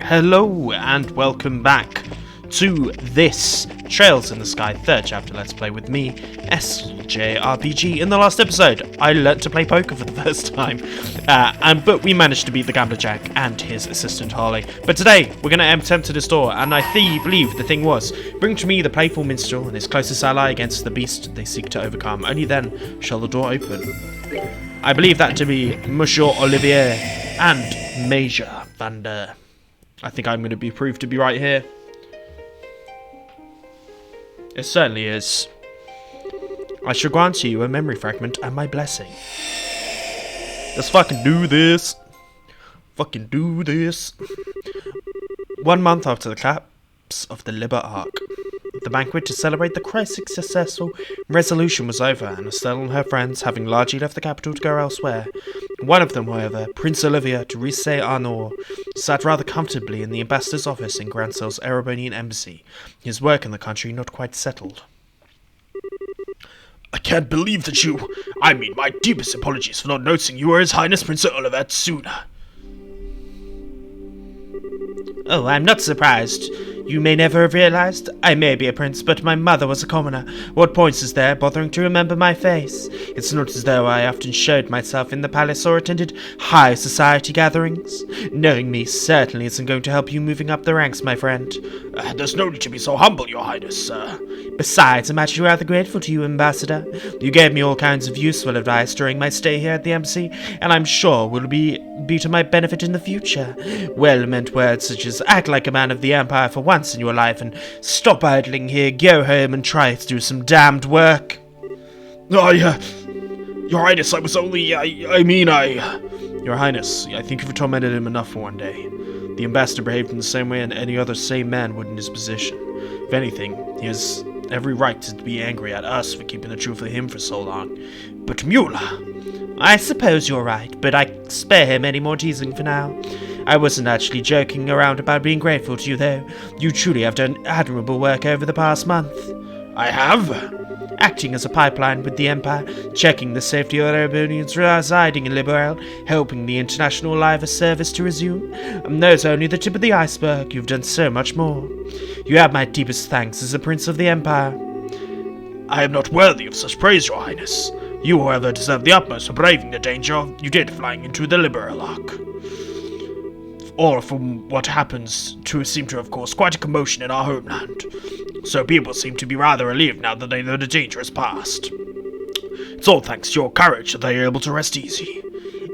Hello and welcome back to this Trails in the Sky 3rd chapter Let's Play with me, jrpg. In the last episode, I learnt to play poker for the first time, but we managed to beat the Gambler Jack and his assistant Harley. But today, we're going to attempt to destroy, and I believe the thing was, bring to me the playful minstrel and his closest ally against the beast they seek to overcome. Only then shall the door open. I believe that to be Monsieur Olivier and Major Vander. I think I'm going to be proved to be right here. It certainly is. I shall grant you a memory fragment and my blessing. Let's fucking do this. Fucking do this. 1 month after the collapse of the Liberl Ark, the banquet to celebrate the crisis' successful resolution was over, and Estelle and her friends, having largely left the capital to go elsewhere. One of them, however, Prince Olivier de Risse-Arnour, sat rather comfortably in the ambassador's office in Grancel's Erebonian embassy, his work in the country not quite settled. I can't believe that my deepest apologies for not noticing you were His Highness Prince Olivier sooner. Oh, I'm not surprised. You may never have realized. I may be a prince, but my mother was a commoner. What points is there bothering to remember my face? It's not as though I often showed myself in the palace or attended high society gatherings. Knowing me certainly isn't going to help you moving up the ranks, my friend. There's no need to be so humble, your highness, sir. Besides, I'm actually rather grateful to you, Ambassador. You gave me all kinds of useful advice during my stay here at the embassy, and I'm sure will be to my benefit in the future. Well-meant words such as act like a man of the Empire for once in your life and stop idling here, go home and try to do some damned work. Your Highness, I was only, Your Highness, I think you've tormented him enough for one day. The ambassador behaved in the same way any other sane man would in his position. If anything, he has every right to be angry at us for keeping the truth for him for so long. But Mueller... I suppose you're right, but I spare him any more teasing for now. I wasn't actually joking around about being grateful to you, though. You truly have done admirable work over the past month. I have? Acting as a pipeline with the Empire, checking the safety of Erebonians residing in Liberl, helping the International Liver Service to resume. And there's only the tip of the iceberg. You've done so much more. You have my deepest thanks as a Prince of the Empire. I am not worthy of such praise, your Highness. You, however, deserve the utmost for braving the danger you did flying into the Liberl Ark. Or from what happens to seem to have caused quite a commotion in our homeland. So people seem to be rather relieved now that they know the danger is past. It's all thanks to your courage that they are able to rest easy.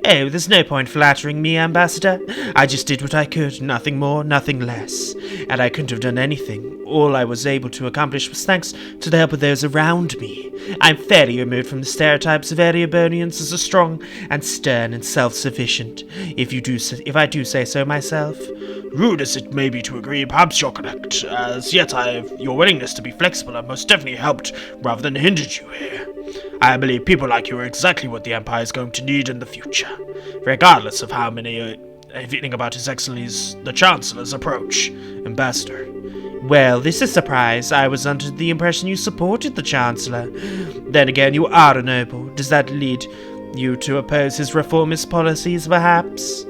Oh, there's no point flattering me, Ambassador. I just did what I could, nothing more, nothing less. And I couldn't have done anything. All I was able to accomplish was thanks to the help of those around me. I'm fairly removed from the stereotypes of Erebonians as a strong and stern and self-sufficient, if I do say so myself. Rude as it may be to agree, perhaps you're correct. As yet, your willingness to be flexible has most definitely helped rather than hindered you here. I believe people like you are exactly what the Empire is going to need in the future, regardless of how many are feeling about His Excellency's the Chancellor's approach, Ambassador. Well, this is a surprise. I was under the impression you supported the Chancellor. Then again, you are a noble. Does that lead you to oppose his reformist policies, perhaps?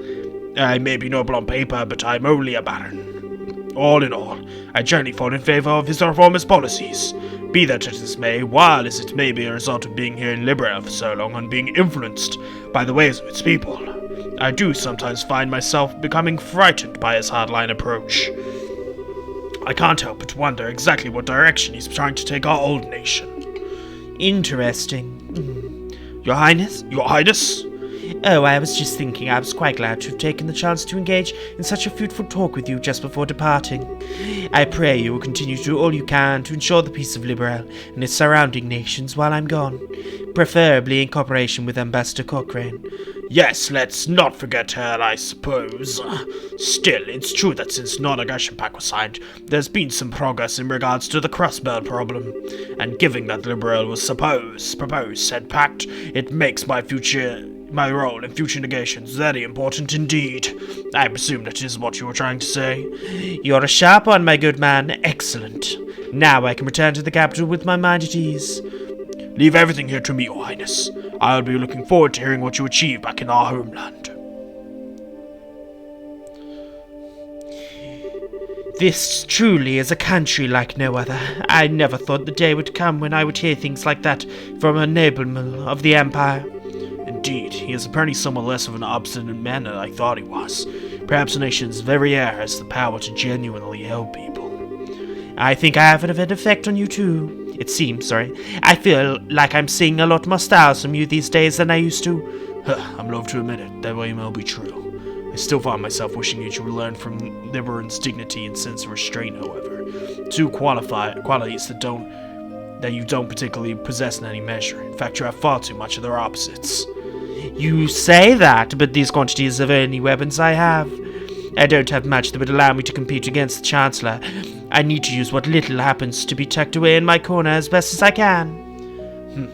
I may be noble on paper, but I'm only a baron. All in all, I generally fall in favour of his reformist policies. Be that as it may, while as it may be a result of being here in Liberl for so long and being influenced by the ways of its people, I do sometimes find myself becoming frightened by his hardline approach. I can't help but wonder exactly what direction he's trying to take our old nation. Interesting. Your Highness? Your Highness? Oh, I was just thinking I was quite glad to have taken the chance to engage in such a fruitful talk with you just before departing. I pray you will continue to do all you can to ensure the peace of Liberl and its surrounding nations while I'm gone, preferably in cooperation with Ambassador Cochrane. Yes, let's not forget her, I suppose. Still, it's true that since non-aggression pact was signed, there's been some progress in regards to the crossbow problem, and given that Liberl was proposed said pact, it makes my role in future negations very important indeed. I presume that is what you were trying to say. You're a sharp one, my good man. Excellent. Now I can return to the capital with my mind at ease. Leave everything here to me, Your Highness. I'll be looking forward to hearing what you achieve back in our homeland. This truly is a country like no other. I never thought the day would come when I would hear things like that from a nobleman of the Empire. Indeed, he is apparently somewhat less of an obstinate man than I thought he was. Perhaps the nation's very air has the power to genuinely help people. I think I have an effect on you too. It seems, I feel like I'm seeing a lot more styles from you these days than I used to. I'm loath to admit it, that may well be true. I still find myself wishing you would learn from Liberl's dignity and sense of restraint, however. Two qualities that you don't particularly possess in any measure. In fact, you have far too much of their opposites. You say that, but these quantities of any weapons I have. I don't have much that would allow me to compete against the Chancellor. I need to use what little happens to be tucked away in my corner as best as I can.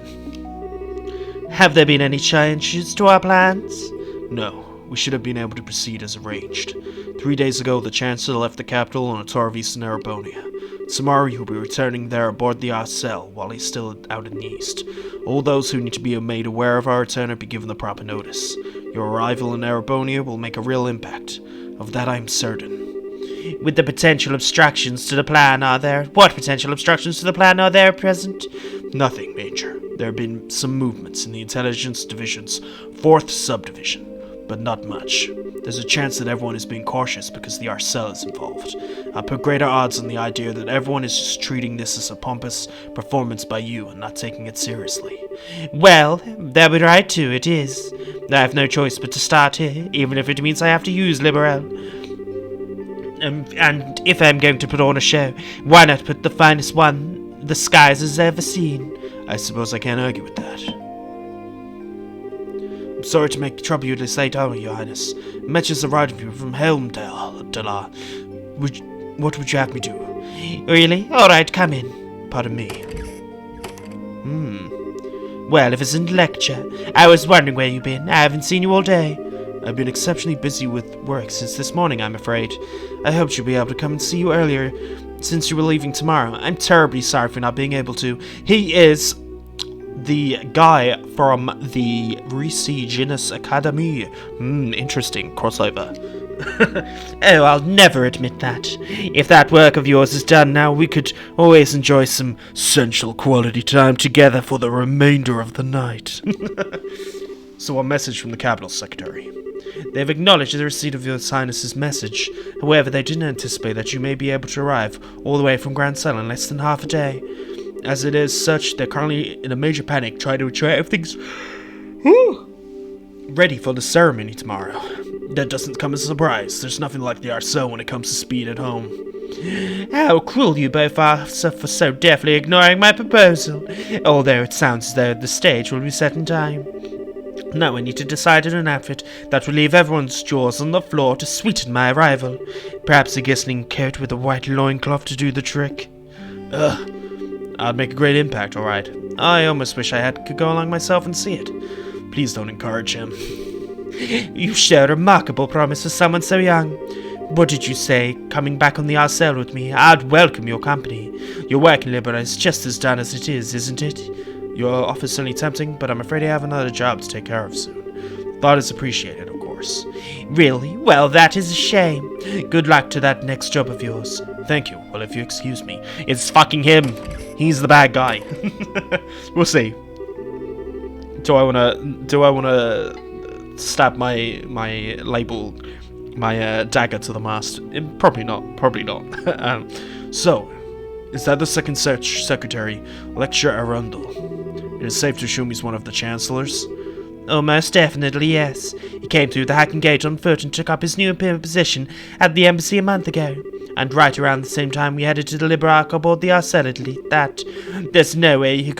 Have there been any changes to our plans? No. We should have been able to proceed as arranged. 3 days ago, the Chancellor left the capital on a tour of eastern Erebonia. Tomorrow, he will be returning there aboard the Arcel while he's still out in the east. All those who need to be made aware of our return will be given the proper notice. Your arrival in Erebonia will make a real impact. Of that I am certain. With the potential obstructions to the plan, are there? What potential obstructions to the plan are there present? Nothing, Major. There have been some movements in the Intelligence Division's 4th subdivision, but not much. There's a chance that everyone is being cautious because the Arcel is involved. I put greater odds on the idea that everyone is just treating this as a pompous performance by you and not taking it seriously. Well, they'll be right too, it is. I have no choice but to start here, even if it means I have to use Liberl. And if I'm going to put on a show, why not put the finest one the skies has ever seen? I suppose I can't argue with that. I'm sorry to make trouble you this late hour, Your Highness. Messages arrived of you from Helmdale. What would you have me do? Really? Alright, come in. Pardon me. Well, if it's a lecture, I was wondering where you've been. I haven't seen you all day. I've been exceptionally busy with work since this morning, I'm afraid. I hoped you'd be able to come and see you earlier, since you were leaving tomorrow. I'm terribly sorry for not being able to. He is the guy from the Risi Genus Academy. Interesting crossover. Oh, I'll never admit that. If that work of yours is done now, we could always enjoy some sensual quality time together for the remainder of the night. So a message from the Cabinet Secretary. They've acknowledged the receipt of your Highness's message. However, they didn't anticipate that you may be able to arrive all the way from Grancel in less than half a day. As it is such, they're currently in a major panic, trying to ensure everything's ready for the ceremony tomorrow. That doesn't come as a surprise. There's nothing like the Arcel when it comes to speed at home. How cruel you both are for so deftly ignoring my proposal. Although it sounds as though the stage will be set in time. Now I need to decide on an outfit that will leave everyone's jaws on the floor to sweeten my arrival. Perhaps a glistening coat with a white loincloth to do the trick. I'd make a great impact, alright. I almost wish I could go along myself and see it. Please don't encourage him. You show remarkable promise for someone so young. What did you say, coming back on the Arcel with me? I'd welcome your company. Your work in Liberl is just as done as it is, isn't it? Your offer is certainly tempting, but I'm afraid I have another job to take care of soon. Thought is appreciated, of course. Really? Well, that is a shame. Good luck to that next job of yours. Thank you. Well, if you excuse me, it's fucking him. He's the bad guy. We'll see. Do I wanna stab my label, my dagger to the mast? Probably not. So, is that the second secretary, Lecturer Arundel? It is safe to assume he's one of the Chancellors? Oh, most definitely, yes. He came through the Hacking Gate on foot and took up his new position at the embassy a month ago. And right around the same time we headed to the Liberl Ark aboard the Arcel. That there's no way it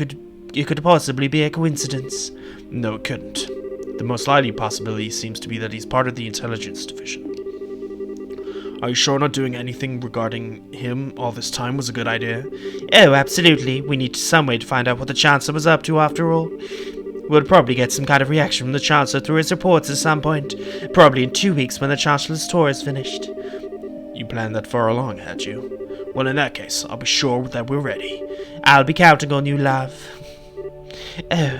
could possibly be a coincidence. No, it couldn't. The most likely possibility seems to be that he's part of the Intelligence Division. Are you sure not doing anything regarding him all this time was a good idea? Oh, absolutely. We need some way to find out what the Chancellor was up to after all. We'll probably get some kind of reaction from the Chancellor through his reports at some point. Probably in 2 weeks when the Chancellor's tour is finished. You planned that far along, had you? Well, in that case, I'll be sure that we're ready. I'll be counting on you, love. Oh,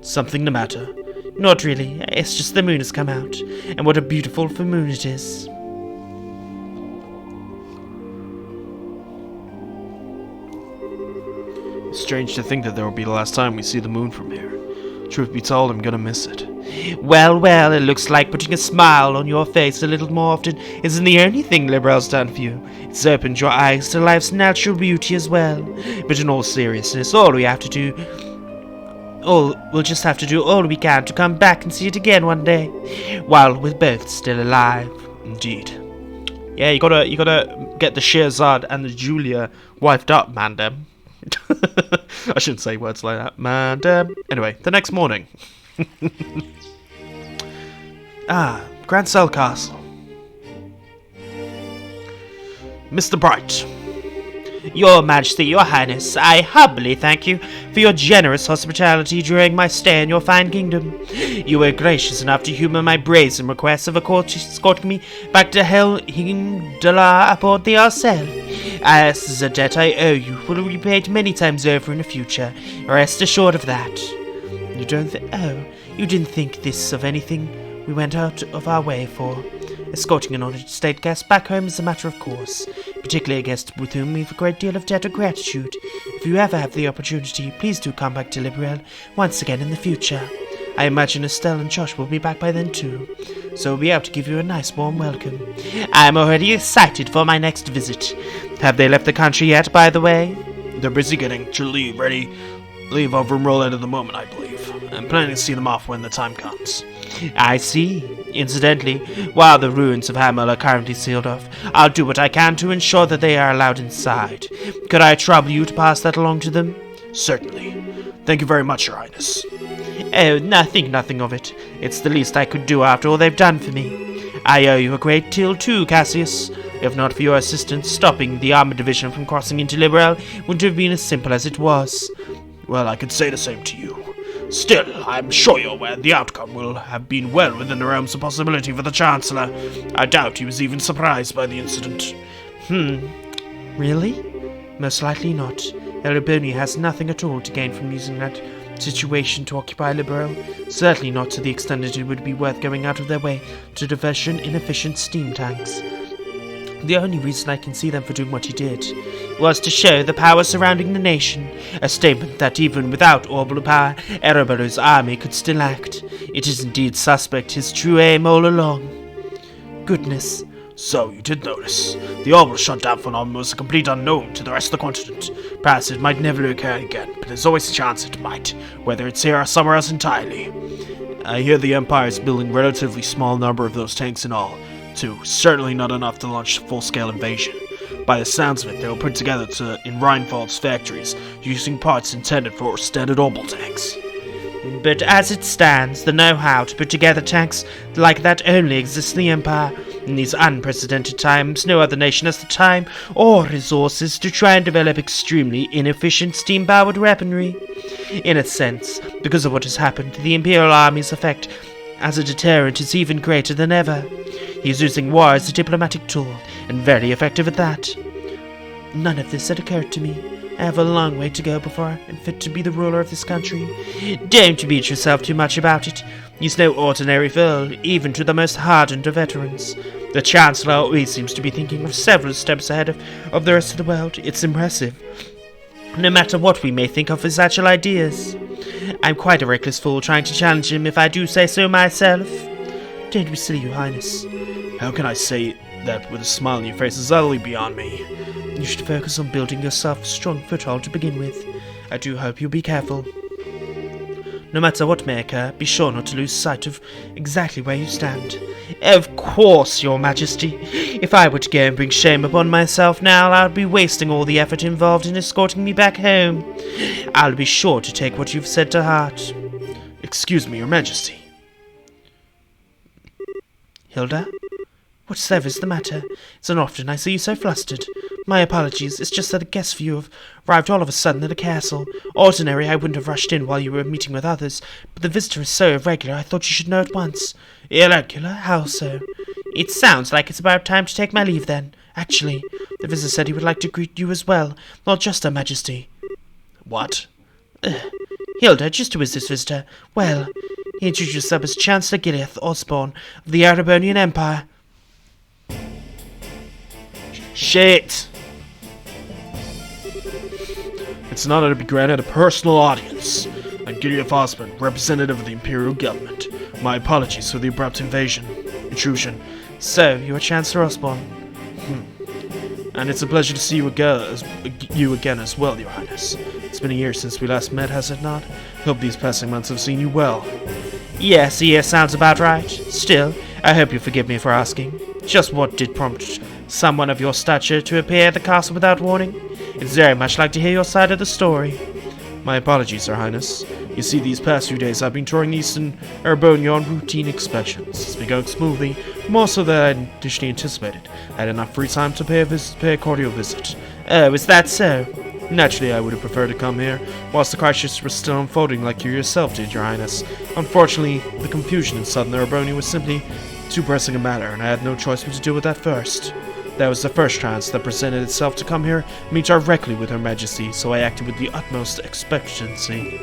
something the matter? Not really. It's just the moon has come out. And what a beautiful full moon it is. Strange to think that there will be the last time we see the moon from here. Truth be told, I'm gonna miss it. Well, well, it looks like putting a smile on your face a little more often isn't the only thing Liberl's done for you. It's opened your eyes to life's natural beauty as well. But in all seriousness, we'll just have to do all we can to come back and see it again one day, while we're both still alive. Indeed. Yeah, you gotta get the Sherazad and the Julia wifed up, mandem. I shouldn't say words like that, mandem. Anyway, the next morning. Grancel Castle. Mr. Bright. Your Majesty, Your Highness, I humbly thank you for your generous hospitality during my stay in your fine kingdom. You were gracious enough to humour my brazen request of escorting me back to Hel-Him-Dalar aboard the Arcel. This is a debt I owe you, will be repaid many times over in the future. Rest assured of that. You didn't think this of anything we went out of our way for. Escorting an honoured state guest back home is a matter of course, particularly a guest with whom we have a great deal of debt of gratitude. If you ever have the opportunity, please do come back to Liberl once again in the future. I imagine Estelle and Josh will be back by then too, so we'll be able to give you a nice warm welcome. I'm already excited for my next visit. Have they left the country yet, by the way? They're busy getting to leave over from Roland at the moment, I believe. I'm planning to see them off when the time comes. I see. Incidentally, while the ruins of Hamel are currently sealed off, I'll do what I can to ensure that they are allowed inside. Could I trouble you to pass that along to them? Certainly. Thank you very much, Your Highness. Oh, nothing of it. It's the least I could do after all they've done for me. I owe you a great deal too, Cassius. If not for your assistance, stopping the armored division from crossing into Liberl wouldn't have been as simple as it was. Well, I could say the same to you. Still, I'm sure you're aware the outcome will have been well within the realms of possibility for the Chancellor. I doubt he was even surprised by the incident. Really? Most likely not. Erebonia has nothing at all to gain from using that situation to occupy Liberl. Certainly not to the extent that it would be worth going out of their way to diversion inefficient steam tanks. The only reason I can see them for doing what he did was to show the power surrounding the nation, a statement that even without orbital power, Erebonia's army could still act. It is indeed suspect his true aim all along. Goodness. So, you did notice. The orbital shutdown phenomenon was a complete unknown to the rest of the continent. Perhaps it might never occur again, but there's always a chance it might, whether it's here or somewhere else entirely. I hear the Empire is building a relatively small number of those tanks in all, too. Certainly not enough to launch a full-scale invasion. By the sounds of it, they were put together in Rheinwald's factories, using parts intended for standard orbital tanks. But as it stands, the know-how to put together tanks like that only exists in the Empire. In these unprecedented times, no other nation has the time or resources to try and develop extremely inefficient steam-powered weaponry. In a sense, because of what has happened, the Imperial Army's effect as a deterrent is even greater than ever. He's using war as a diplomatic tool, and very effective at that. None of this had occurred to me. I have a long way to go before I'm fit to be the ruler of this country. Don't beat yourself too much about it. He's no ordinary foe, even to the most hardened of veterans. The Chancellor always seems to be thinking of several steps ahead of the rest of the world. It's impressive. No matter what we may think of his actual ideas. I'm quite a reckless fool trying to challenge him, if I do say so myself. Don't be silly, Your Highness. How can I say that with a smile on your face is utterly beyond me? You should focus on building yourself a strong foothold to begin with. I do hope you'll be careful. No matter what may occur, be sure not to lose sight of exactly where you stand. Of course, Your Majesty. If I were to go and bring shame upon myself now, I would be wasting all the effort involved in escorting me back home. I'll be sure to take what you've said to heart. Excuse me, Your Majesty. Hilda? Whatever is the matter? It's not often I see you so flustered. My apologies, it's just that a guest for you have arrived all of a sudden at the castle. Ordinary, I wouldn't have rushed in while you were meeting with others, but the visitor is so irregular I thought you should know at once. Irregular? How so? It sounds like it's about time to take my leave then. Actually, the visitor said he would like to greet you as well, not just Her Majesty. What? Hilda, just who is this visitor? Well, he introduced himself as Chancellor Gileath Osborne of the Erebonian Empire. Shit! It's an honor to be granted a personal audience. I'm Gideon Fossman, representative of the Imperial Government. My apologies for the abrupt intrusion. So, you are Chancellor Osborne. And it's a pleasure to see you again as well, Your Highness. It's been a year since we last met, has it not? Hope these passing months have seen you well. Yes, a year sounds about right. Still, I hope you forgive me for asking. Just what did prompt someone of your stature to appear at the castle without warning? I'd very much like to hear your side of the story. My apologies, Your Highness. You see, these past few days I've been touring eastern Erebonia on routine inspections. It's been going smoothly, more so than I initially anticipated. I had enough free time to pay a cordial visit. Oh, is that so? Naturally, I would have preferred to come here, whilst the crisis was still unfolding like you yourself did, Your Highness. Unfortunately, the confusion in southern Erebonia was simply too pressing a matter, and I had no choice but to deal with that first. That was the first chance that presented itself to come here and meet directly with Her Majesty, so I acted with the utmost expectancy.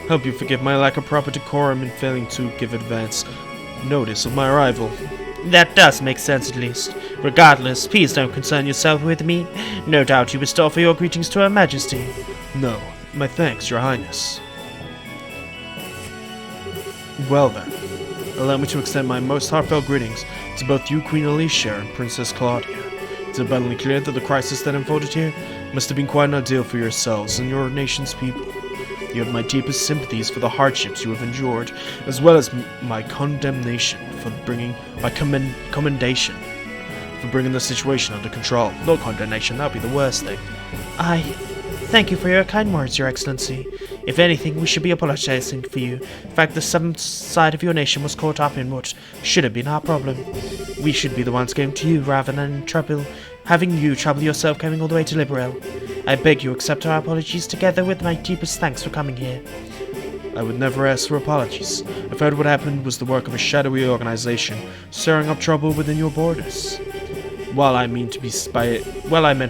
Hope you forgive my lack of proper decorum in failing to give advance notice of my arrival. That does make sense, at least. Regardless, please don't concern yourself with me. No doubt you wish to offer your greetings to Her Majesty. No, my thanks, Your Highness. Well then, allow me to extend my most heartfelt greetings to both you, Queen Alicia, and Princess Claudia. It's abundantly clear that the crisis that unfolded here must have been quite an ordeal for yourselves and your nation's people. You have my deepest sympathies for the hardships you have endured, as well as my commendation for bringing the situation under control. No condemnation, that would be the worst thing. I thank you for your kind words, Your Excellency. If anything, we should be apologizing for you. In fact, the southern side of your nation was caught up in what should have been our problem. We should be the ones going to you rather than having you trouble yourself coming all the way to Liberl. I beg you accept our apologies together with my deepest thanks for coming here. I would never ask for apologies. I've heard what happened was the work of a shadowy organization stirring up trouble within your borders. While I meant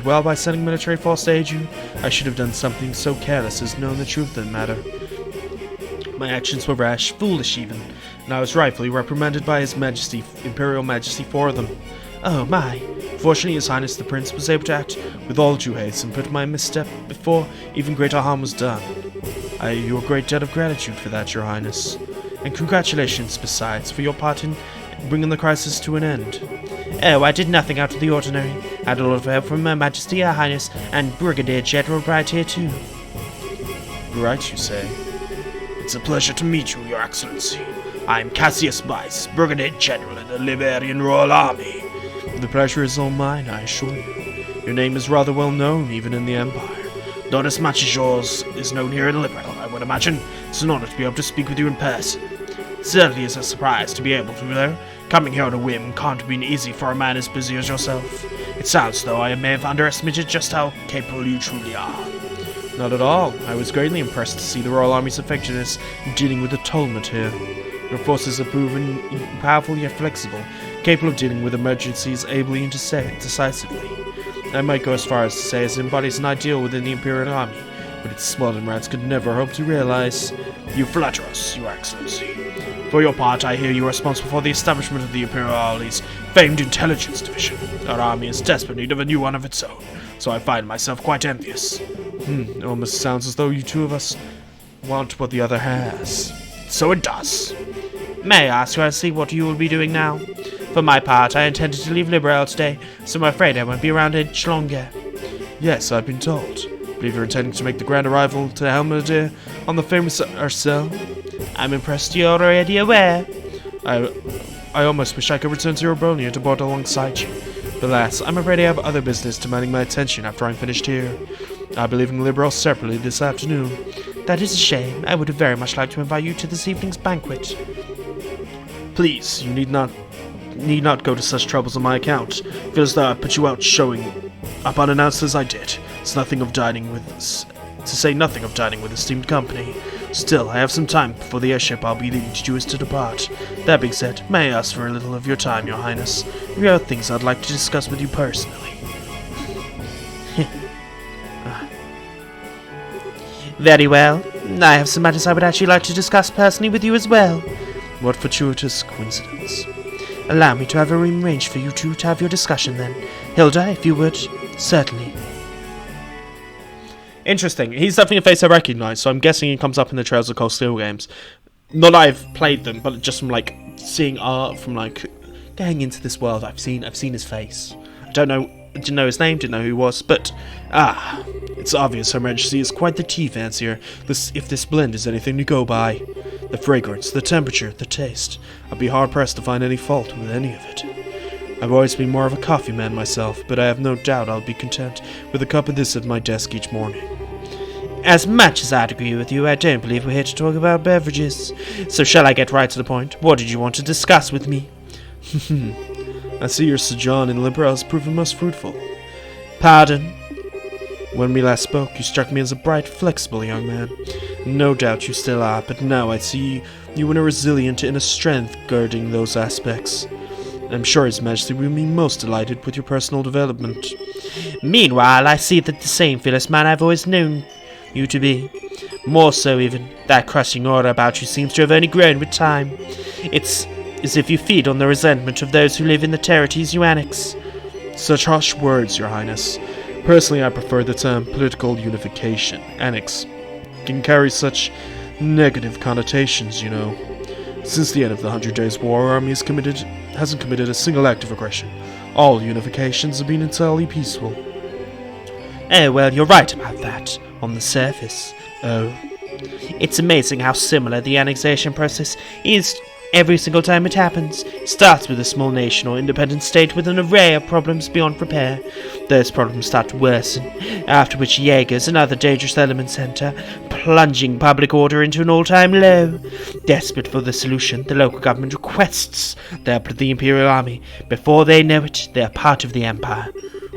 well by sending military force to aid you, I should have done something so careless as known the truth of the matter. My actions were rash, foolish even, and I was rightfully reprimanded by His Majesty, Imperial Majesty, for them. Oh my! Fortunately, His Highness the Prince was able to act with all due haste and put my misstep before even greater harm was done. I owe you a great debt of gratitude for that, Your Highness. And congratulations, besides, for your part in bringing the crisis to an end. Oh, I did nothing out of the ordinary. I had a lot of help from Her Majesty, Her Highness, and Brigadier General Bright here too. Right, you say? It's a pleasure to meet you, Your Excellency. I am Cassius Bice, Brigadier General in the Liberian Royal Army. The pleasure is all mine, I assure you. Your name is rather well known, even in the Empire. Not as much as yours is known here in Liberl, I would imagine. It's an honor to be able to speak with you in person. It certainly is a surprise to be able to, though. Coming here on a whim can't have been easy for a man as busy as yourself. It sounds though I may have underestimated just how capable you truly are. Not at all. I was greatly impressed to see the Royal Army's effectiveness in dealing with the tumult here. Your forces have proven powerful yet flexible, capable of dealing with emergencies ably and decisively. I might go as far as to say it embodies an ideal within the Imperial Army, but its smaller rats could never hope to realize. You flatter us, Your Excellency. For your part, I hear you are responsible for the establishment of the Imperial Army's famed intelligence division. Our army is desperate need of a new one of its own, so I find myself quite envious. It almost sounds as though you two of us want what the other has. So it does. May I ask what you will be doing now? For my part, I intended to leave Liberl today, so I'm afraid I won't be around much longer. Yes, I've been told. I believe you're intending to make the grand arrival to Helmadier on the famous Arcel. I'm impressed you're already aware. I almost wish I could return to Erebonia to board alongside you. But alas, I'm afraid I have other business demanding my attention after I'm finished here. I'll be leaving Liberl separately this afternoon. That is a shame. I would have very much liked to invite you to this evening's banquet. Please, you need not go to such troubles on my account. Feel as though I put you out showing up unannounced as I did. It's nothing of dining with, to say nothing of dining with esteemed company. Still, I have some time before the airship I'll be leaving to is to depart. That being said, may I ask for a little of your time, Your Highness? There are things I'd like to discuss with you personally. Very well. I have some matters I would actually like to discuss personally with you as well. What fortuitous coincidence. Allow me to have a room arranged for you two to have your discussion then. Hilda, if you would. Certainly. Interesting. He's definitely a face I recognise, so I'm guessing he comes up in the Trails of Cold Steel games. Not that I've played them, but just from like seeing art, from like going into this world, I've seen his face. I didn't know his name, didn't know who he was, but it's obvious Her Majesty is quite the tea fancier. If this blend is anything to go by, the fragrance, the temperature, the taste, I'd be hard pressed to find any fault with any of it. I've always been more of a coffee man myself, but I have no doubt I'll be content with a cup of this at my desk each morning. As much as I'd agree with you, I don't believe we're here to talk about beverages. So shall I get right to the point? What did you want to discuss with me? I see your sojourn in Liberl has proven most fruitful. Pardon? When we last spoke, you struck me as a bright, flexible young man. No doubt you still are, but now I see you in a resilient inner strength guarding those aspects. I'm sure His Majesty will be most delighted with your personal development. Meanwhile, I see that the same fearless man I've always known you to be. More so even, that crushing aura about you seems to have only grown with time. It's as if you feed on the resentment of those who live in the territories you annex. Such harsh words, Your Highness. Personally, I prefer the term political unification. Annex can carry such negative connotations, you know. Since the end of the 100 Days' War, our army hasn't committed a single act of aggression. All unifications have been entirely peaceful. Oh, well, you're right about that, on the surface. Oh. It's amazing how similar the annexation process is every single time it happens. It starts with a small nation or independent state with an array of problems beyond repair. Those problems start to worsen, after which Jaegers and other dangerous elements enter, plunging public order into an all-time low. Desperate for the solution, the local government requests the help of the Imperial Army. Before they know it, they are part of the Empire.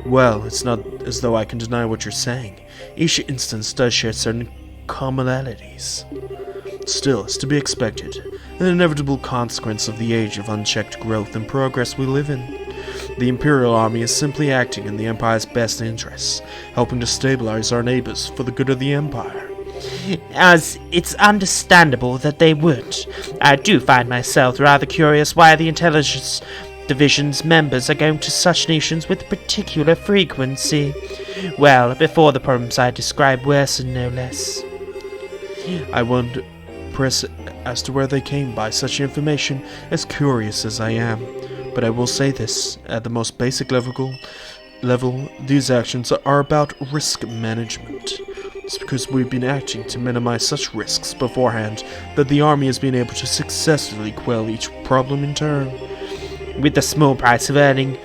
Well, it's not as though I can deny what you're saying. Each instance does share certain commonalities. Still, it's to be expected, an inevitable consequence of the age of unchecked growth and progress we live in. The Imperial Army is simply acting in the Empire's best interests, helping to stabilize our neighbors for the good of the Empire. As it's understandable that they would, I do find myself rather curious why the intelligence division's members are going to such nations with particular frequency. Well, before the problems I described worsen, no less. I wonder as to where they came by such information, as curious as I am. But I will say this, at the most basic level, these actions are about risk management. It's because we've been acting to minimize such risks beforehand that the army has been able to successfully quell each problem in turn. With the small price of earning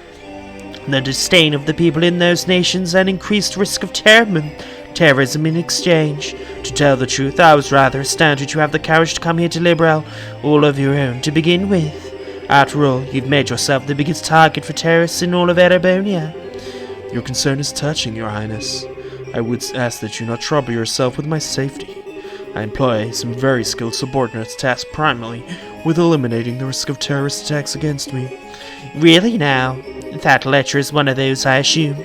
the disdain of the people in those nations and increased risk of terrorism in exchange. To tell the truth, I was rather astounded you have the courage to come here to Liberl, all of your own to begin with. After all, you've made yourself the biggest target for terrorists in all of Erebonia. Your concern is touching, Your Highness. I would ask that you not trouble yourself with my safety. I employ some very skilled subordinates tasked primarily with eliminating the risk of terrorist attacks against me. Really now? That lecturer is one of those, I assume?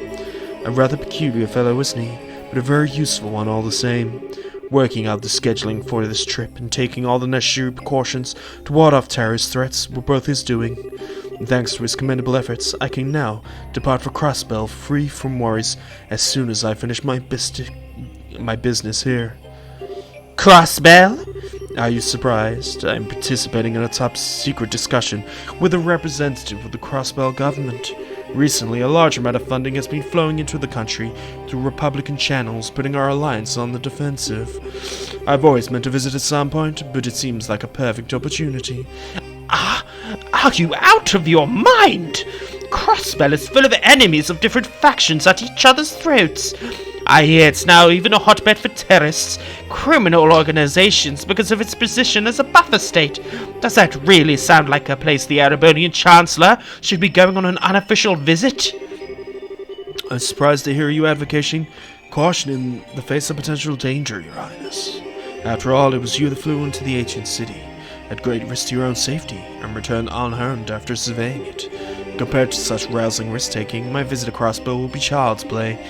A rather peculiar fellow, isn't he? But a very useful one all the same. Working out the scheduling for this trip and taking all the necessary precautions to ward off terrorist threats were both his doing. And thanks to his commendable efforts, I can now depart for Crossbow free from worries as soon as I finish my business here. Crossbow? Are you surprised? I'm participating in a top-secret discussion with a representative of the Crossbow government. Recently, a large amount of funding has been flowing into the country through Republican channels, putting our alliance on the defensive. I've always meant to visit at some point, but it seems like a perfect opportunity. Are you out of your mind? Crossbow is full of enemies of different factions at each other's throats. I hear it's now even a hotbed for terrorists, criminal organizations, because of its position as a buffer state. Does that really sound like a place the Erebonian Chancellor should be going on an unofficial visit? I'm surprised to hear you advocating caution in the face of potential danger, Your Highness. After all, it was you that flew into the ancient city, at great risk to your own safety, and returned unharmed after surveying it. Compared to such rousing risk-taking, my visit to Crossbow will be child's play.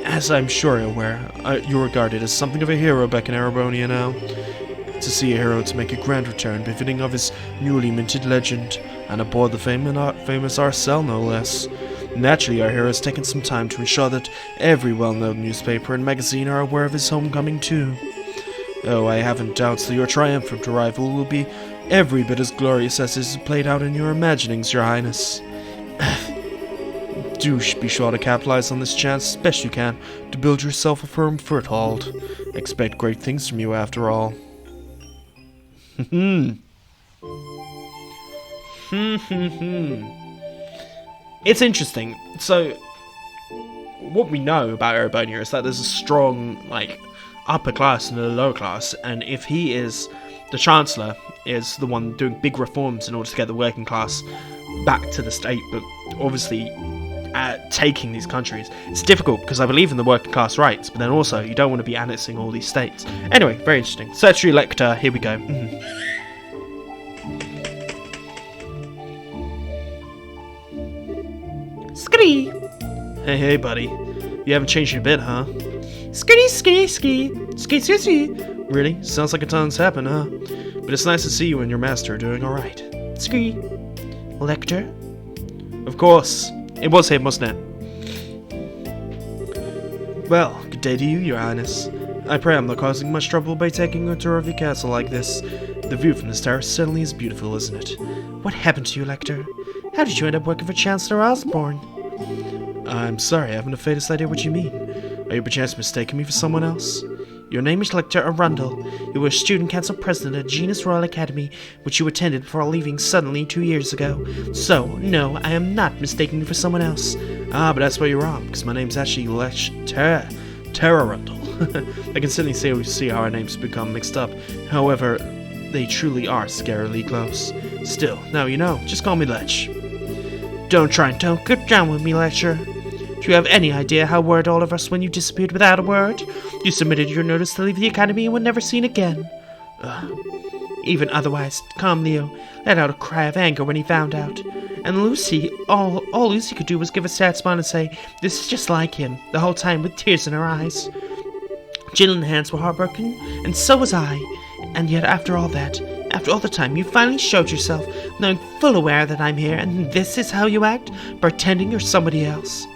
As I'm sure you're aware, you're regarded as something of a hero back in Erebonia now. To see a hero to make a grand return befitting of his newly minted legend, and aboard the famous Arcel no less. Naturally, our hero has taken some time to ensure that every well-known newspaper and magazine are aware of his homecoming too. Oh, I haven't doubts that your triumphant arrival will be every bit as glorious as is played out in your imaginings, Your Highness. Do be sure to capitalize on this chance as best you can to build yourself a firm foothold. Expect great things from you, after all. It's interesting. So, what we know about Erebonia is that there's a strong, upper class and a lower class, and if he is, the Chancellor, is the one doing big reforms in order to get the working class back to the state, but obviously taking these countries, it's difficult because I believe in the working class rights, but then also you don't want to be annexing all these states. Anyway, very interesting. Search Elector, here we go. Skitty! Hey, buddy. You haven't changed a bit, huh? Skitty, skitty, skitty, skitty, skitty. Really? Sounds like a ton's happened, huh? But it's nice to see you and your master are doing alright. Skitty. Lector? Of course. It was him, wasn't it? Well, good day to you, Your Highness. I pray I'm not causing much trouble by taking a tour of your castle like this. The view from this terrace certainly is beautiful, isn't it? What happened to you, Lector? How did you end up working for Chancellor Osborne? I'm sorry, I haven't the faintest idea what you mean. Are you perchance mistaking me for someone else? Your name is Lector Arundel. You were a student council president at Genus Royal Academy, which you attended before leaving suddenly 2 years ago. So, no, I am not mistaking you for someone else. Ah, but that's where you're wrong, because my name's actually Terra Arundel. I can certainly see how our names become mixed up. However, they truly are scarily close. Still, now you know, just call me Lech. Don't try and don't get down with me, Lecture. Do you have any idea how worried all of us when you disappeared without a word? You submitted your notice to leave the academy and were never seen again. Even otherwise, calm Leo let out a cry of anger when he found out. And Lucy, all Lucy could do was give a sad smile and say, "This is just like him," the whole time with tears in her eyes. Jill and Hans were heartbroken, and so was I. And yet after all that, after all the time, you finally showed yourself, knowing full aware that I'm here, and this is how you act, pretending you're somebody else.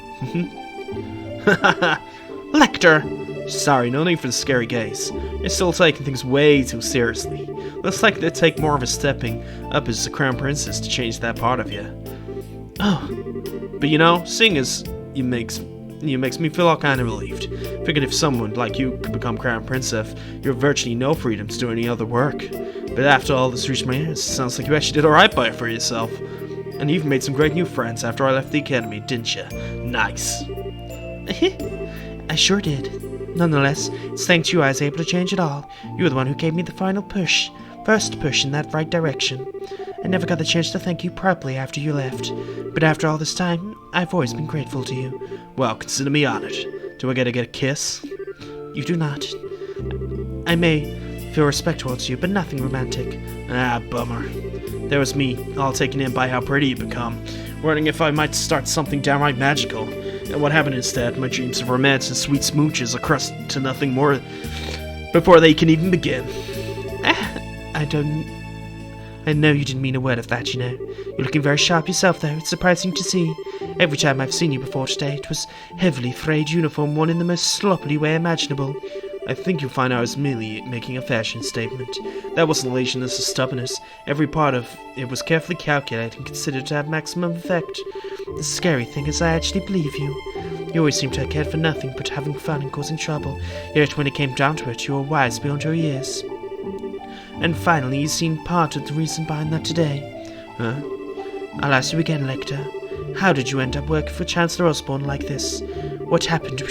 Lector! Sorry, no need for the scary gaze. You're still taking things way too seriously. Looks like they'd take more of a stepping up as the Crown Princess to change that part of you. Oh. But you know, seeing as you makes me feel all kind of relieved. Figured if someone like you could become Crown Princess, you have virtually no freedom to do any other work. But after all this reached my ears, it sounds like you actually did alright by it for yourself. And you even made some great new friends after I left the academy, didn't you? Nice. I sure did. Nonetheless, it's thanks to you I was able to change it all. You were the one who gave me the final push. First push in that right direction. I never got the chance to thank you properly after you left. But after all this time, I've always been grateful to you. Well, consider me honored. Do I get a kiss? You do not. I may feel respect towards you, but nothing romantic. Ah, bummer. There was me, all taken in by how pretty you become, wondering if I might start something downright magical. And what happened instead? My dreams of romance and sweet smooches are crushed to nothing more before they can even begin. I know you didn't mean a word of that, you know. You're looking very sharp yourself, though. It's surprising to see. Every time I've seen you before today, it was heavily frayed uniform worn in the most sloppily way imaginable. I think you'll find I was merely making a fashion statement. That wasn't laziness or stubbornness. Every part of it was carefully calculated and considered to have maximum effect. The scary thing is I actually believe you. You always seemed to have cared for nothing but having fun and causing trouble, yet when it came down to it, you were wise beyond your years. And finally, you seemed part of the reason behind that today. Huh? I'll ask you again, Lector. How did you end up working for Chancellor Osborne like this? What happened to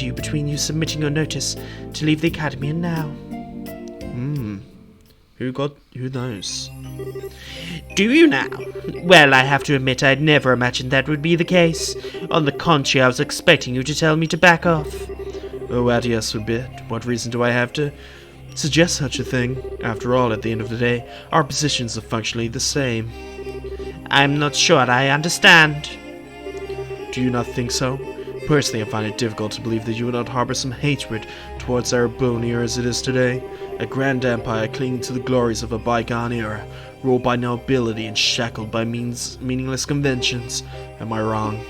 you between you submitting your notice to leave the academy and now? Who knows? Do you now? Well, I have to admit I'd never imagined that would be the case. On the contrary, I was expecting you to tell me to back off. Oh, adios forbid. What reason do I have to suggest such a thing? After all, at the end of the day, our positions are functionally the same. I'm not sure I understand. Do you not think so? Personally, I find it difficult to believe that you would not harbor some hatred towards Erebonia as it is today, a grand empire clinging to the glories of a bygone era, ruled by nobility and shackled by meaningless conventions. Am I wrong?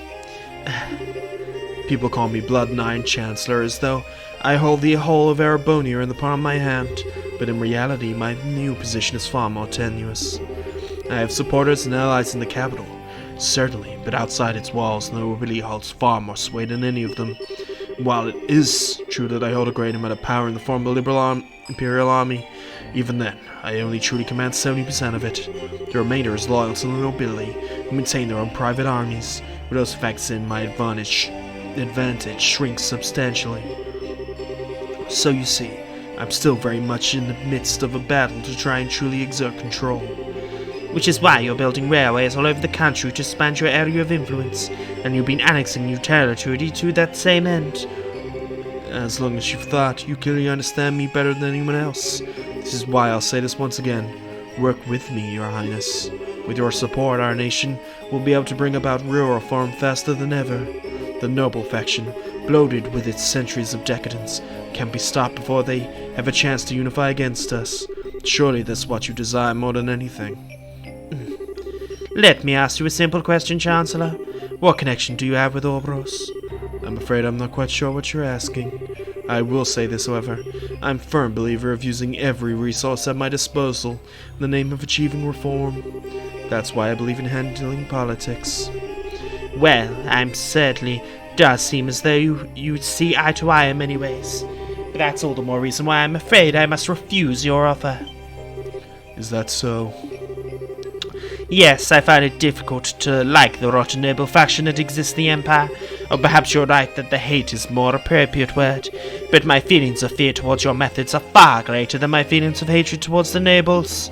People call me Blood and Iron Chancellor, as though I hold the whole of Erebonia in the palm of my hand, but in reality my new position is far more tenuous. I have supporters and allies in the capital, certainly, but outside its walls the nobility holds far more sway than any of them. While it is true that I hold a great amount of power in the form of the Liberl Imperial Army, even then, I only truly command 70% of it. The remainder is loyal to the nobility, who maintain their own private armies. With those facts in, my advantage shrinks substantially. So you see, I'm still very much in the midst of a battle to try and truly exert control. Which is why you're building railways all over the country to expand your area of influence, and you've been annexing new territory to that same end. As long as you've thought, you clearly understand me better than anyone else. This is why I'll say this once again. Work with me, Your Highness. With your support, our nation will be able to bring about real reform faster than ever. The noble faction, bloated with its centuries of decadence, can be stopped before they have a chance to unify against us. Surely that's what you desire more than anything. Let me ask you a simple question, Chancellor. What connection do you have with Obros? I'm afraid I'm not quite sure what you're asking. I will say this, however. I'm a firm believer of using every resource at my disposal in the name of achieving reform. That's why I believe in handling politics. Well, I'm certainly does seem as though you see eye to eye in many ways. But that's all the more reason why I'm afraid I must refuse your offer. Is that so? Yes, I find it difficult to like the rotten noble faction that exists in the Empire, or perhaps you're right that the hate is a more appropriate word, but my feelings of fear towards your methods are far greater than my feelings of hatred towards the nobles.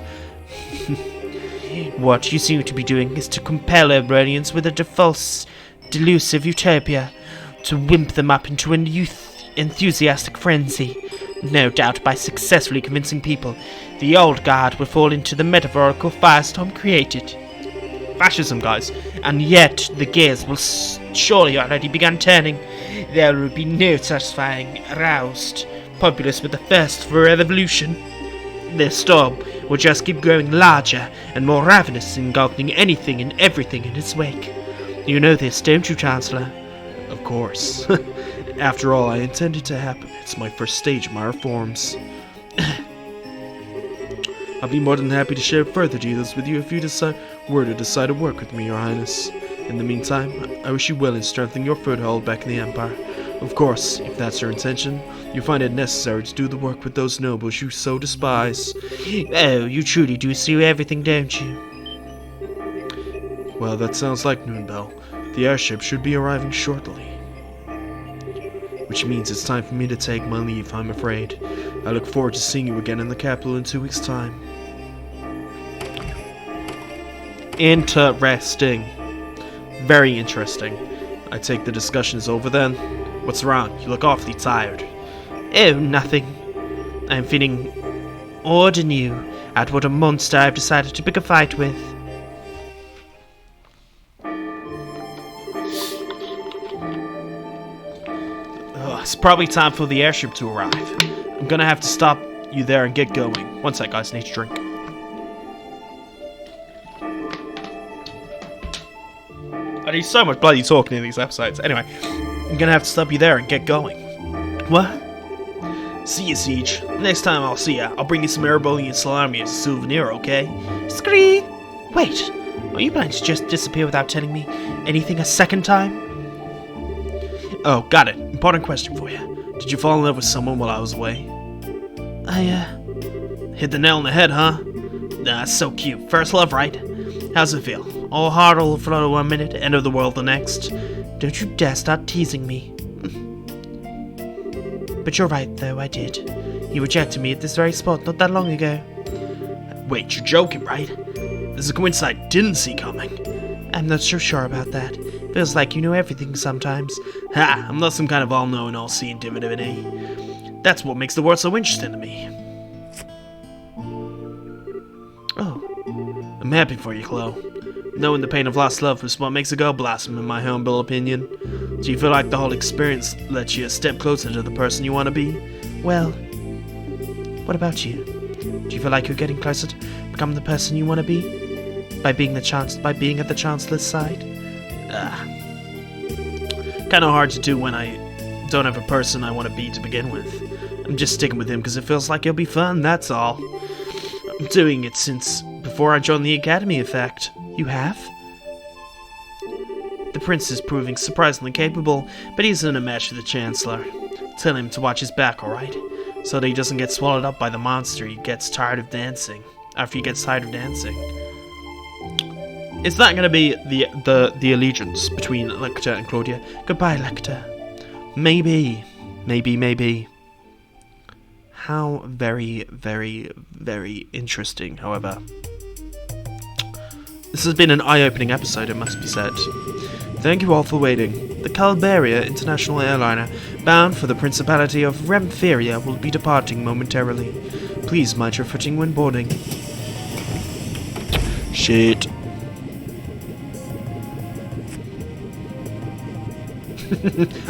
What you seem to be doing is to compel Erebonians with a false, delusive utopia, to wimp them up into an enthusiastic frenzy. No doubt by successfully convincing people the old guard will fall into the metaphorical firestorm created. Fascism, guys. And yet the gears will surely already begun turning. There will be no satisfying aroused populace with the thirst for a revolution. The storm will just keep growing larger and more ravenous, engulfing anything and everything in its wake. You know this, don't you, Chancellor? Of course. After all, I intend it to happen. It's my first stage of my reforms. I'll be more than happy to share further details with you if you were to decide to work with me, Your Highness. In the meantime, I wish you well in strengthening your foothold back in the Empire. Of course, if that's your intention, you find it necessary to do the work with those nobles you so despise. Oh, you truly do see everything, don't you? Well, that sounds like noon bell. The airship should be arriving shortly. Which means it's time for me to take my leave, I'm afraid. I look forward to seeing you again in the capital in 2 weeks' time. Interesting. Very interesting. I take the discussion is over then. What's wrong? You look awfully tired. Oh, nothing. I'm feeling awed anew at what a monster I've decided to pick a fight with. It's probably time for the airship to arrive. I'm gonna have to stop you there and get going. One sec, guys, need to drink. I do so much bloody talking in these episodes. Anyway, I'm gonna have to stop you there and get going. What? See you, Siege. Next time I'll see ya, I'll bring you some Erebonian salami as a souvenir, okay? Scree! Wait, are you planning to just disappear without telling me anything a second time? Oh, got it. Important question for you. Did you fall in love with someone while I was away? Hit the nail on the head, huh? That's so cute. First love, right? How's it feel? All heart, all flutter 1 minute, end of the world the next. Don't you dare start teasing me. But you're right, though, I did. You rejected me at this very spot not that long ago. Wait, you're joking, right? This is a coincidence I didn't see coming. I'm not so sure about that. Feels like you know everything sometimes. Ha! I'm not some kind of all-knowing, all-seeing divinity. That's what makes the world so interesting to me. Oh. I'm happy for you, Chloe. Knowing the pain of lost love is what makes a girl blossom, in my humble opinion. Do you feel like the whole experience lets you a step closer to the person you want to be? Well, what about you? Do you feel like you're getting closer to becoming the person you want to be? By being at the Chancellor's side? Kind of hard to do when I don't have a person I want to be to begin with. I'm just sticking with him because it feels like it'll be fun, that's all. I'm doing it since before I joined the Academy, in fact. You have? The Prince is proving surprisingly capable, but he's in a match with the Chancellor. Tell him to watch his back, alright? So that he doesn't get swallowed up by the monster he gets tired of dancing. After he gets tired of dancing. Is that going to be the allegiance between Lecter and Claudia? Goodbye, Lecter. Maybe. Maybe. How very, very, very interesting, however. This has been an eye-opening episode, it must be said. Thank you all for waiting. The Liberia International Airliner, bound for the Principality of Remferia, will be departing momentarily. Please mind your footing when boarding. Shit.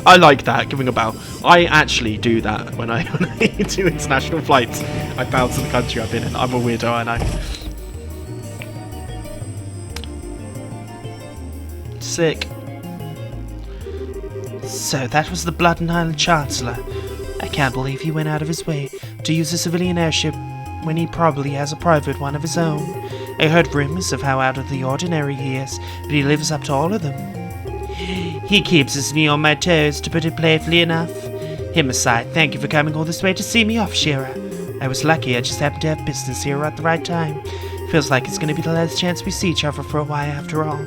I like that, giving a bow. I actually do that when I do international flights. I bow to the country I've been in. I'm a weirdo, I know. Sick. So that was the Blood and Island Chancellor. I can't believe he went out of his way to use a civilian airship when he probably has a private one of his own. I heard rumors of how out of the ordinary he is, but he lives up to all of them. He keeps me on my toes, to put it playfully enough. Him aside, thank you for coming all this way to see me off, Shira. I was lucky I just happened to have business here at the right time. Feels like it's going to be the last chance we see each other for a while after all.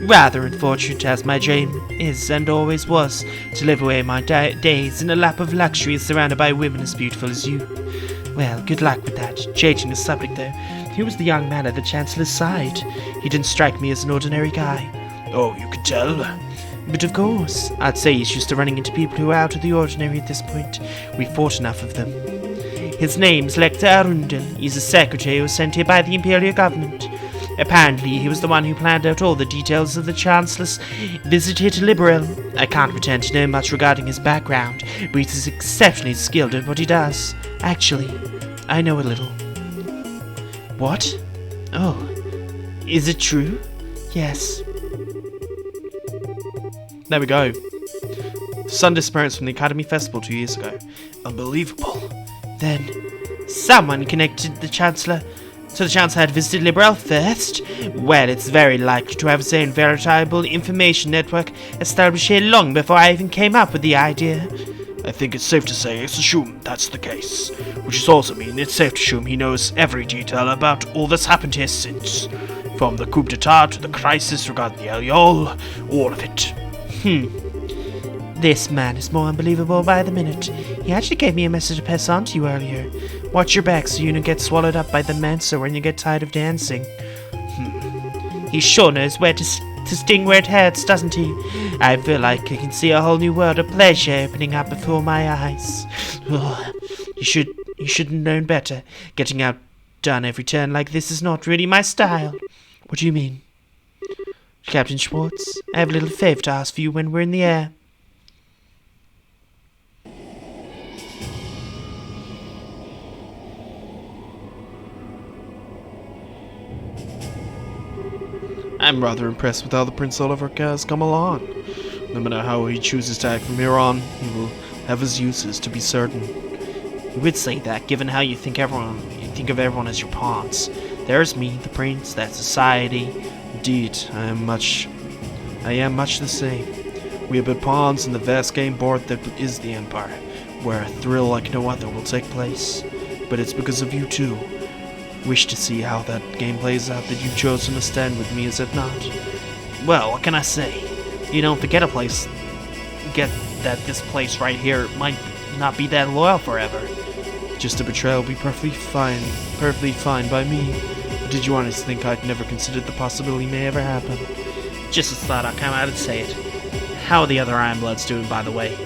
Rather unfortunate as my dream is and always was to live away my days in a lap of luxury surrounded by women as beautiful as you. Well, good luck with that. Changing the subject though, he was the young man at the Chancellor's side. He didn't strike me as an ordinary guy. Oh, you could tell? But of course, I'd say he's used to running into people who are out of the ordinary at this point. We've fought enough of them. His name's Lecter Arundel. He's a secretary who was sent here by the Imperial government. Apparently, he was the one who planned out all the details of the Chancellor's visit here to Liberl. I can't pretend to know much regarding his background, but he's exceptionally skilled at what he does. Actually, I know a little. What? Oh, is it true? Yes. There we go. Son disappearance from the Academy Festival 2 years ago. Unbelievable. Then, someone connected the Chancellor to the Chancellor had visited Liberl first? Well, it's very likely to have its own veritable information network established here long before I even came up with the idea. I think it's safe to say it's assumed that's the case. Which is also mean it's safe to assume he knows every detail about all that's happened here since. From the coup d'etat to the crisis regarding the Eliol, all of it. This man is more unbelievable by the minute. He actually gave me a message to pass on to you earlier. Watch your back so you don't get swallowed up by the Mensa when you get tired of dancing. He sure knows where to sting where it hurts, doesn't he? I feel like I can see a whole new world of pleasure opening up before my eyes. You should have known better. Getting outdone every turn like this is not really my style. What do you mean? Captain Schwartz, I have a little favor to ask for you when we're in the air. I'm rather impressed with how the Prince Oliver has come along. No matter how he chooses to act from here on, he will have his uses, to be certain. You would say that, given how you think of everyone as your pawns. There's me, the Prince, that's society. Indeed, I am much the same. We are but pawns in the vast game board that is the Empire, where a thrill like no other will take place. But it's because of you two. Wish to see how that game plays out that you've chosen to stand with me, is it not? Well, what can I say? You don't forget that this place right here might not be that loyal forever. Just a betrayal will be perfectly fine by me. But did you honestly think I'd never considered the possibility may ever happen? Just as thought I'd come out and say it. How are the other Ironbloods doing, by the way?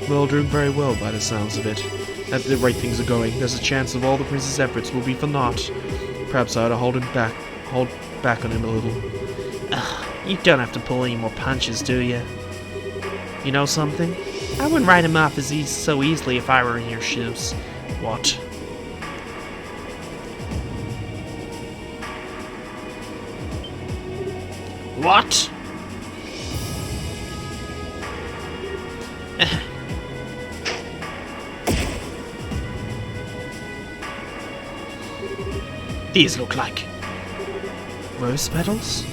Well, doing very well by the sounds of it. At the rate things are going, there's a chance of all the Prince's efforts will be for naught. Perhaps I ought to hold back on him a little. You don't have to pull any more punches, do you? You know something? I wouldn't write him off so easily if I were in your shoes. What? What? These look like rose petals?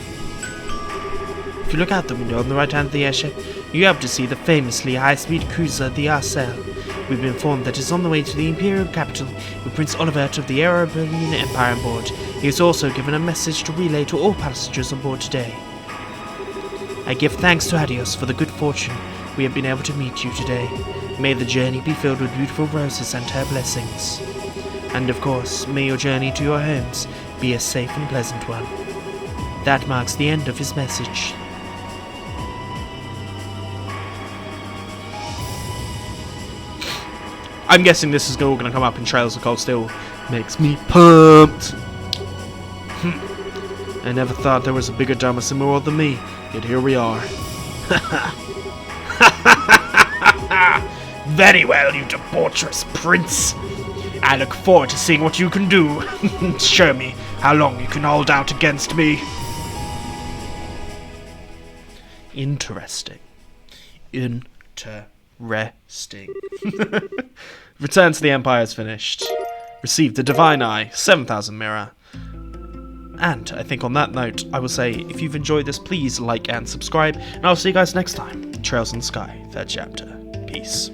If you look out the window on the right hand of the airship, you are able to see the famously high-speed cruiser, the Arcel. We've been informed that it's on the way to the Imperial capital with Prince Olivert of the Erebonian Empire on board. He has also given a message to relay to all passengers on board today. I give thanks to Adios for the good fortune we have been able to meet you today. May the journey be filled with beautiful roses and her blessings. And of course, may your journey to your homes be a safe and pleasant one. That marks the end of his message. I'm guessing this is all going to come up in Trails of Cold Steel. Makes me pumped. I never thought there was a bigger dumbass in the world than me, yet here we are. Very well, you debaucherous prince. I look forward to seeing what you can do. Show me how long you can hold out against me. Interesting. Return to the Empire is finished. Received the Divine Eye, 7,000 mirror. And I think on that note, I will say, if you've enjoyed this, please like and subscribe, and I'll see you guys next time. Trails in the Sky, 3rd chapter. Peace.